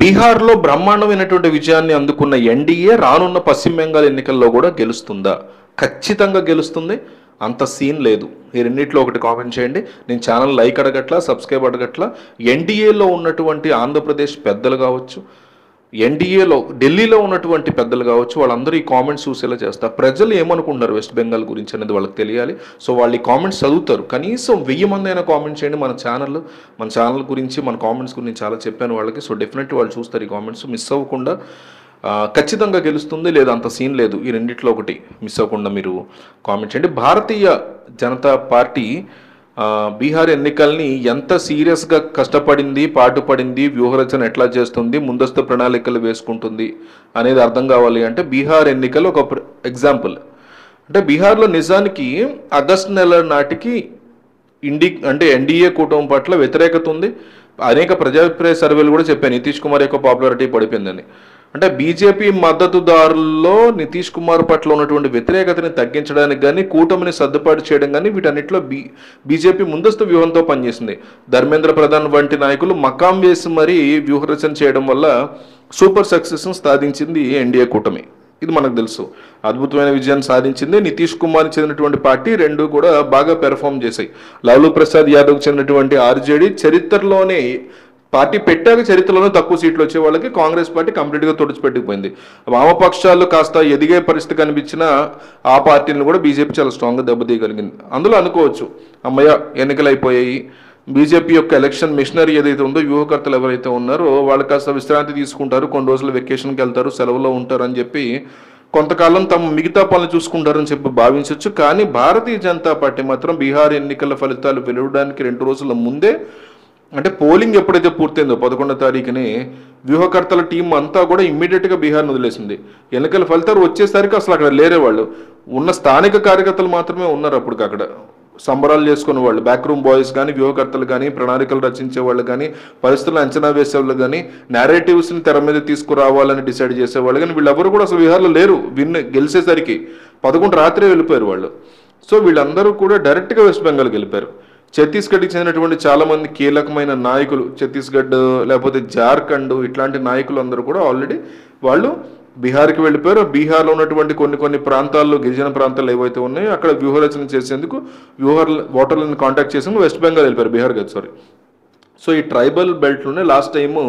బీహార్లో బ్రహ్మాండమైనటువంటి విజయాన్ని అందుకున్న ఎన్డీఏ రానున్న పశ్చిమ బెంగాల్ ఎన్నికల్లో కూడా గెలుస్తుందా? ఖచ్చితంగా గెలుస్తుంది. అంత సీన్ లేదు. ఈ రెండిట్లో ఒకటి కామెంట్ చేయండి. నేను ఛానల్ లైక్ అడగట్లా, సబ్స్క్రైబ్ అడగట్లా. ఎన్డీఏలో ఉన్నటువంటి ఆంధ్రప్రదేశ్ పెద్దలు కావచ్చు, ఎన్డీఏలో ఢిల్లీలో ఉన్నటువంటి పెద్దలు కావచ్చు, వాళ్ళందరూ ఈ కామెంట్స్ చూసేలా చేస్తారు. ప్రజలు ఏమనుకుంటారు వెస్ట్ బెంగాల్ గురించి అనేది వాళ్ళకి తెలియాలి. సో వాళ్ళు ఈ కామెంట్స్ చదువుతారు. కనీసం 1000 మంది అయినా కామెంట్ చేయండి. మన ఛానల్ గురించి, మన కామెంట్స్ గురించి చాలా చెప్పాను వాళ్ళకి. సో డెఫినెట్లీ వాళ్ళు చూస్తారు ఈ కామెంట్స్. మిస్ అవ్వకుండా ఖచ్చితంగా గెలుస్తుంది, లేదా అంత సీన్ లేదు. ఈ రెండిట్లో ఒకటి మిస్ అవ్వకుండా మీరు కామెంట్ చేయండి. భారతీయ జనతా పార్టీ బీహార్ ఎన్నికల్ని ఎంత సీరియస్గా కష్టపడింది, పాటుపడింది, వ్యూహరచన ఎట్లా చేస్తుంది, ముందస్తు ప్రణాళికలు వేసుకుంటుంది అనేది అర్థం కావాలి అంటే బీహార్ ఎన్నికలు ఒక ఎగ్జాంపుల్. అంటే బీహార్లో నిజానికి ఆగస్టు నెల నాటికి ఎన్డీఏ కూటమి పట్ల వ్యతిరేకత ఉంది. అనేక ప్రజాభిప్రాయ సర్వేలు కూడా చెప్పాను నితీష్ కుమార్ యొక్క పాపులారిటీ పడిపోయిందని. అంటే బీజేపీ మద్దతుదారుల్లో నితీష్ కుమార్ పట్ల ఉన్నటువంటి వ్యతిరేకతని తగ్గించడానికి కానీ, కూటమిని సర్దుబాటు చేయడం కానీ వీటన్నిటిలో బీజేపీ ముందస్తు వ్యూహంతో పనిచేసింది. ధర్మేంద్ర ప్రధాన్ వంటి నాయకులు మకాం వేసి మరీ వ్యూహరచన చేయడం వల్ల సూపర్ సక్సెస్ను సాధించింది ఎన్డీఏ కూటమి. ఇది మనకు తెలుసు. అద్భుతమైన విజయాన్ని సాధించింది. నితీష్ కుమార్ చెందినటువంటి పార్టీ రెండు కూడా బాగా పెర్ఫామ్ చేశాయి. లాలూ ప్రసాద్ యాదవ్ చెందినటువంటి ఆర్జేడీ చరిత్రలోనే, పార్టీ పెట్టాక చరిత్రలోనే తక్కువ సీట్లు వచ్చే వాళ్ళకి కాంగ్రెస్ పార్టీ కంప్లీట్గా తుడిచిపెట్టుకుపోయింది. వామపక్షాలు కాస్త ఎదిగే పరిస్థితి కనిపించిన ఆ పార్టీలను కూడా బీజేపీ చాలా స్ట్రాంగ్గా దెబ్బతీయగలిగింది. అందులో అనుకోవచ్చు, అమ్మయ్య ఎన్నికలు అయిపోయాయి, బీజేపీ యొక్క ఎలక్షన్ మిషనరీ ఏదైతే ఉందో, వ్యూహకర్తలు ఎవరైతే ఉన్నారో వాళ్ళు కాస్త విశ్రాంతి తీసుకుంటారు, కొన్ని రోజులు వెకేషన్కి వెళ్తారు, సెలవులో ఉంటారు అని చెప్పి కొంతకాలం తమ మిగతా పనులు చూసుకుంటారని చెప్పి భావించవచ్చు. కానీ భారతీయ జనతా పార్టీ మాత్రం బీహార్ ఎన్నికల ఫలితాలు వెలువడానికి 2 రోజుల ముందే, అంటే పోలింగ్ ఎప్పుడైతే పూర్తయిందో 11వ తారీఖుని, వ్యూహకర్తల టీం అంతా కూడా ఇమ్మీడియట్గా బీహార్ను వదిలేసింది. ఎన్నికల ఫలితాలు వచ్చేసరికి అసలు అక్కడ లేరే వాళ్ళు, ఉన్న స్థానిక కార్యకర్తలు మాత్రమే ఉన్నారు. అప్పటికి అక్కడ సంబరాలు చేసుకునే వాళ్ళు, బ్యాక్ రూమ్ బాయ్స్ కానీ, వ్యూహకర్తలు కానీ, ప్రణాళికలు రచించే వాళ్ళు కానీ, పరిస్థితులను అంచనా వేసేవాళ్ళు కానీ, నేరేటివ్స్ని తెర మీద తీసుకురావాలని డిసైడ్ చేసేవాళ్ళు కానీ, వీళ్ళెవరు కూడా అసలు బీహార్లో లేరు. గెలిచేసరికి 11 రాత్రే వెళ్ళిపోయారు వాళ్ళు. సో వీళ్ళందరూ కూడా డైరెక్ట్గా వెస్ట్ బెంగాల్ వెళ్ళిపోయారు. ఛత్తీస్గఢ్కి చెందినటువంటి చాలామంది కీలకమైన నాయకులు, ఛత్తీస్గఢ్ లేకపోతే జార్ఖండ్ ఇట్లాంటి నాయకులు అందరూ కూడా ఆల్రెడీ వాళ్ళు బీహార్కి వెళ్ళిపోయారు. బీహార్లో ఉన్నటువంటి కొన్ని ప్రాంతాల్లో, గిరిజన ప్రాంతాలు ఏవైతే ఉన్నాయో అక్కడ వ్యూహరచన చేసేందుకు ఓటర్లను కాంటాక్ట్ చేసేందుకు వెస్ట్ బెంగాల్ వెళ్ళిపోయారు, బీహార్ కాదు సారీ. సో ఈ tribal బెల్ట్లోనే last time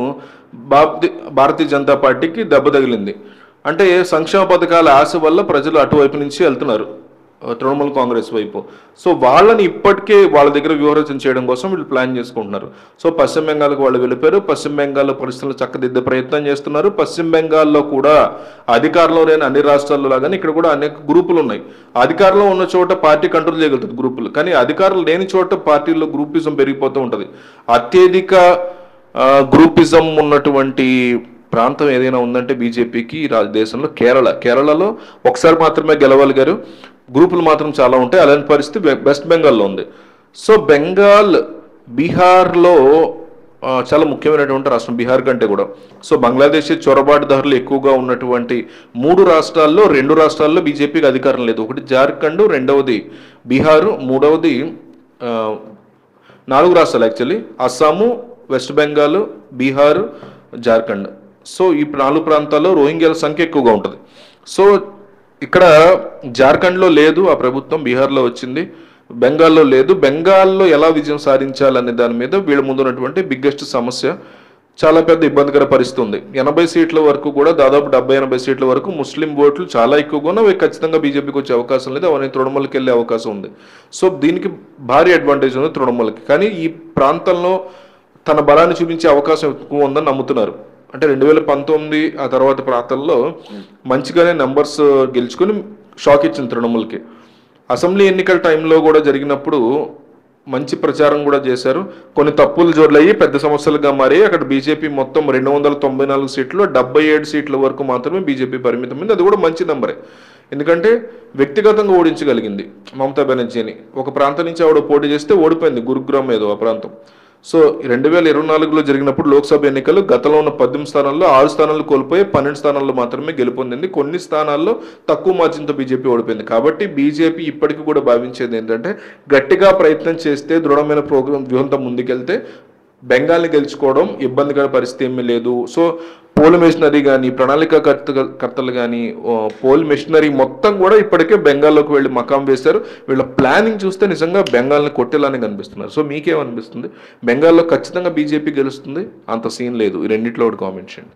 Bharatiya Janata పార్టీకి దెబ్బ తగిలింది. అంటే సంక్షేమ పథకాల ఆశ వల్ల ప్రజలు అటువైపు నుంచి వెళ్తున్నారు తృణమూల్ కాంగ్రెస్ వైపు. సో వాళ్ళని ఇప్పటికే వాళ్ళ దగ్గర వ్యూహరచన చేయడం కోసం వీళ్ళు ప్లాన్ చేసుకుంటున్నారు. సో పశ్చిమ బెంగాల్కి వాళ్ళు వెళ్ళిపోయారు. పశ్చిమ బెంగాల్లో పరిస్థితులు చక్కదిద్దే ప్రయత్నం చేస్తున్నారు. పశ్చిమ బెంగాల్లో కూడా అధికారంలో లేని అన్ని రాష్ట్రాల్లో లాగానే ఇక్కడ కూడా అనేక గ్రూపులు ఉన్నాయి. అధికారంలో ఉన్న చోట పార్టీ కంట్రోల్ చేయగలుగుతుంది గ్రూపులు, కానీ అధికారం లేని చోట పార్టీల్లో గ్రూపిజం పెరిగిపోతూ ఉంటుంది. అత్యధిక గ్రూపిజం ఉన్నటువంటి ప్రాంతం ఏదైనా ఉందంటే బీజేపీకి దేశంలో కేరళలో ఒకసారి మాత్రమే గెలవగలిగారు. గ్రూపులు మాత్రం చాలా ఉంటాయి. అలాంటి పరిస్థితి వెస్ట్ బెంగాల్లో ఉంది. సో బీహార్లో చాలా ముఖ్యమైనటువంటి రాష్ట్రం, బీహార్ కంటే కూడా. సో బంగ్లాదేశీ చొరబాటుదారులు ఎక్కువగా ఉన్నటువంటి 3 రాష్ట్రాల్లో 2 రాష్ట్రాల్లో బీజేపీకి అధికారం లేదు. ఒకటి జార్ఖండ్, రెండవది బీహారు, మూడవది 4 రాష్ట్రాలు actually, Assam, west Bengal, Bihar, Jharkhand. So ఈ 4 ప్రాంతాల్లో రోహింగ్యాల సంఖ్య ఎక్కువగా ఉంటుంది. సో ఇక్కడ జార్ఖండ్లో లేదు ఆ ప్రభుత్వం, బీహార్లో వచ్చింది. బెంగాల్లో లేదు. బెంగాల్లో ఎలా విజయం సాధించాలనే దాని మీద వీళ్ళ ముందు ఉన్నటువంటి బిగ్గెస్ట్ సమస్య, చాలా పెద్ద ఇబ్బందికర పరిస్థితి ఉంది. 80 సీట్ల వరకు కూడా, దాదాపు 70-80 సీట్ల వరకు ముస్లిం ఓట్లు చాలా ఎక్కువగా ఉన్నాయి. అవి ఖచ్చితంగా బీజేపీకి వచ్చే అవకాశం లేదు. అవన్నీ తృణమూలకి వెళ్ళే అవకాశం ఉంది. సో దీనికి భారీ అడ్వాంటేజ్ ఉంది తృణమూలకి. కానీ ఈ ప్రాంతంలో తన బలాన్ని చూపించే అవకాశం ఎక్కువ ఉందని నమ్ముతున్నారు. అంటే 2019 ఆ తర్వాత ప్రాంతాల్లో మంచిగానే నంబర్స్ గెలుచుకొని షాక్ ఇచ్చింది తృణమూల్కి. అసెంబ్లీ ఎన్నికల టైంలో కూడా జరిగినప్పుడు మంచి ప్రచారం కూడా చేశారు. కొన్ని తప్పులు జోర్లయ్యి పెద్ద సమస్యలుగా మారి అక్కడ బీజేపీ మొత్తం 294 సీట్లు 77 సీట్ల వరకు మాత్రమే బీజేపీ పరిమితమైంది. అది కూడా మంచి నెంబరే, ఎందుకంటే వ్యక్తిగతంగా ఓడించగలిగింది మమతా బెనర్జీని. ఒక ప్రాంతం నుంచి ఆవిడ పోటీ చేస్తే ఓడిపోయింది, గురుగ్రామ్ ఏదో ఆ ప్రాంతం. సో 2024లో జరిగినప్పుడు లోక్సభ ఎన్నికలు గతంలో ఉన్న 18 స్థానాల్లో 6 స్థానాలు కోల్పోయి 12 స్థానాల్లో మాత్రమే గెలుపొందింది. కొన్ని స్థానాల్లో తక్కువ మార్జిన్తో బీజేపీ ఓడిపోయింది. కాబట్టి బీజేపీ ఇప్పటికీ కూడా భావించేది ఏంటంటే, గట్టిగా ప్రయత్నం చేస్తే, దృఢమైన వ్యూహంతో ముందుకెళ్తే బెంగాల్ని గెలుచుకోవడం ఇబ్బందికర పరిస్థితి ఏమీ లేదు. సో పోల్ మెషినరీ కానీ, కర్తలు కానీ, పోల్ మెషినరీ మొత్తం కూడా ఇప్పటికే బెంగాల్లోకి వెళ్ళి మకాం వేశారు. వీళ్ళ ప్లానింగ్ చూస్తే నిజంగా బెంగాల్ని కొట్టేలానే కనిపిస్తున్నారు. సో మీకేమనిపిస్తుంది? బెంగాల్లో ఖచ్చితంగా బీజేపీ గెలుస్తుంది, అంత సీన్ లేదు? ఈ రెండిట్లో ఒకటి కామెంట్ చేయండి.